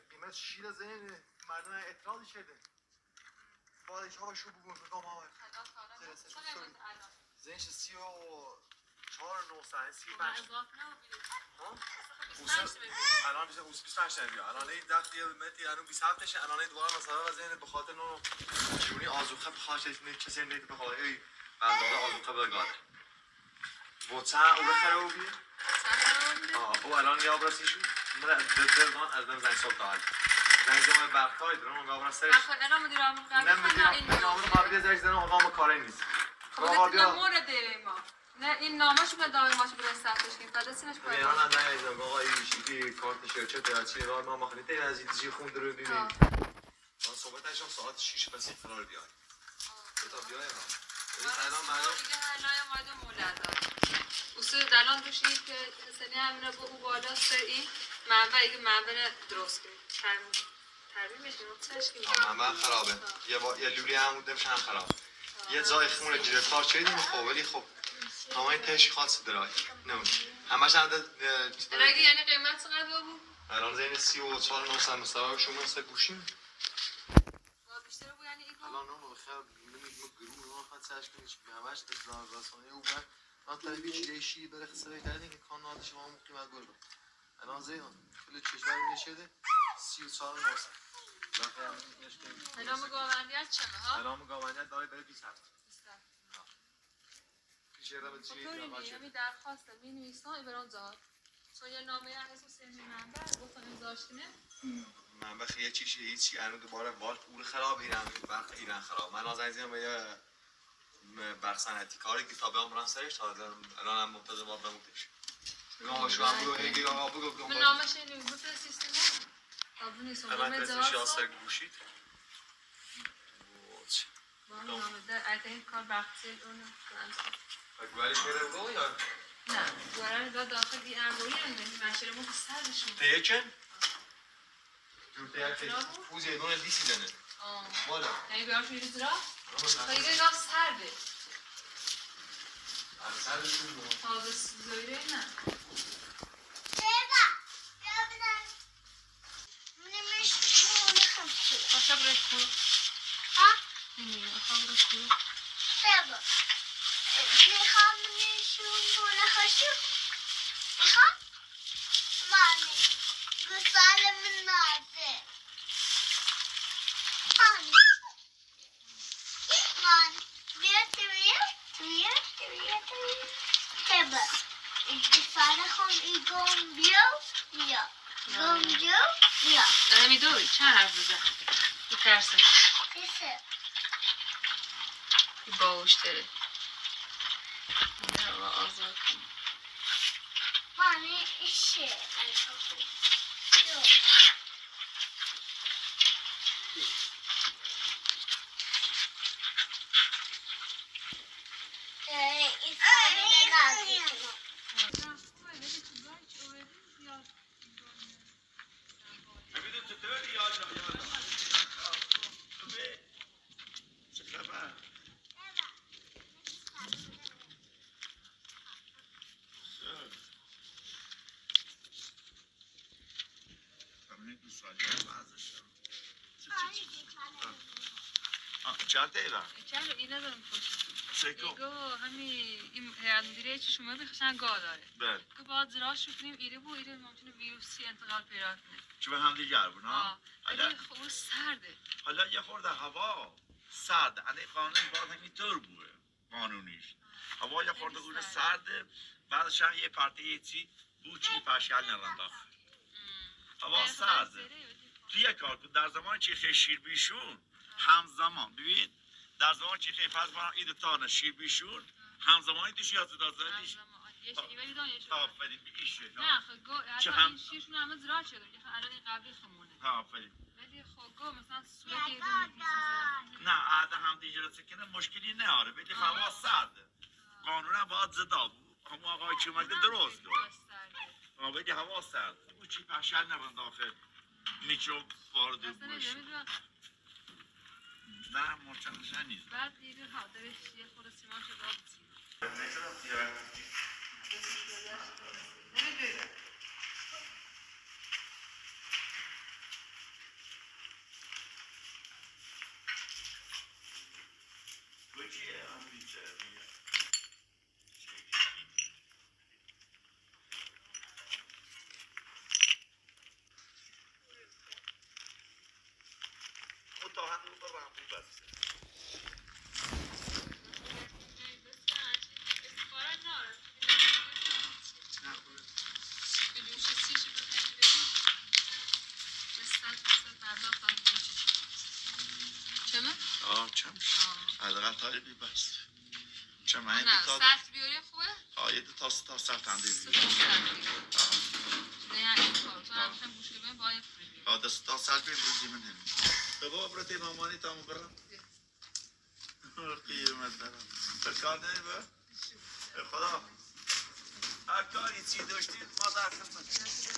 قیمت شیر زین مردم اعتراض شده بالای شما شو بگون بگم آور زینش 34 900 35 الان میشه 25 نمیاد الان این دقیقه متری الان 27 شه الان دوباره مثلا زین به خاطر نو چونی آزوخه بخواهش نه کسی نه به خواهی بردار آزوخه بگاده وطن او بخره او بی او الان یا برسیشو من دلوان از من زنگ صبح داد زنگ جمعه برقای درون قابل سرش الان مدیر عامل قبل این عامل قابل زنگ زدن آقام کاری نیست خودت نمورد ما نه این نامش به دایماش برساتش که بعد سینش باید نه نه نه آقا این چیزی کارت شرکت یا چی راه ما خریده از این چیزی خون درو ببین من صحبتش ساعت 6 بس قرار بیاد تا بیای ما سلام معلوم دیگه حالای اومد مولد اصول دلان دوشی که سنی همین رو او بالا سر این منبع اگه منبع درست کنیم ترمیم میشه نقصهش که منبع خرابه یه لولی هم بوده بشن خراب یه جای خون گرفتار شدیم خب ولی خب تمام تهش خاص درای نمون همش هم درگی یعنی قیمت چقدر بود؟ الان زین 34 900 مستوی شما سه گوشیم با بیشتر بود یعنی این الان اون بخیر نمیگم گروه رو خاص سرش کنید که همش اطلاع رسانه او بعد من طرفی چیزی شی بره خسته کردین که کانال شما مقیمت گربه الان زین خیلی چشمای میشه 34 900 الان گاوندیت چه ها؟ الان گاوندیت داره بره 20 هفته پیشه را به چی می درخواست می نویسن برام زاد چون یه نامه اساسی منبع گفتن امضاش کنه منبع خیلی چیزی هیچی الان دوباره والت اول خراب ایران خراب من از اینجا به یه برسانتی کاری کتابه هم سرش تا الان هم منتظر ما بمونیش نامه شو هم بگو آقا بگو من نامش اینو بفرست سیستم قبول نیستم من جواز گوشید نامه در این کار وقتی اون اگه میره رو یا نه دوباره داد داخل بی امرویی هم مشیر ما سردشون تیکن جور تیکن فوزی دونه دیسی دنه والا یعنی بیارش میرید را؟ خیلی گاه سرده سرد تابس زایره نه خشب رکو خبر کو میخوام نشون خشب میخوام مانی گسال من نازه من بیاد تبا گسال خم ایگم بیا داره میدوی چند حرف بزن بترسه کسه باوش داره نه الله آزاد کن مانی ایشه چند دقیقه؟ چند این ندارم پشت سیکو ایگو همین این هیئت مدیره چی شما بخشن گاه داره بله که باید زراعت کنیم ایره بو ایره ممکنه ویروسی انتقال پیدا کنه چه به هم دیگر بود نه؟ ولی خب سرده حالا یه خورده هوا سرد علی قانون باید همینطور بوده قانونیش هوا یه خورده بوده سرده بعدش هم یه پارتی چی بوچی پاشیال نرنداخت هوا سرده توی یک کار کن در زمان چیخه شیر بیشون همزمان ببین در زمان چیخه فرض کنم ایده تانه شیر بیشون همزمانی دیش یاد دادنیش آفرین بیشه نه خب حتی این شیرشون همه زراعت شده که الان این قبلی خمونه آفرین ولی خب مثلا صورت یه نه عاده هم دیگه رو سکنه مشکلی نهاره ولی هوا سرده قانونا باید زدا بود همون آقای چی اومده درست کرد ولی هوا سرد او چی پشل نبند داخل میکروب وارد بوش نه مرچندشن نیست بعد دیگه ها داره یه خورده سیمان شده آب بسید نمیدویده حداقل طالبی بس چما این نه تا سخت بیاری خوبه؟ یه تا سخت هم دیدی نه یعنی کار تو همشن بوش که بیم باید فری دست تا سال بیم روزی من هم بابا برای مامانی تامو برم قیمت دارم بکار نمی با خدا هر کاری چی داشتید ما در خدمت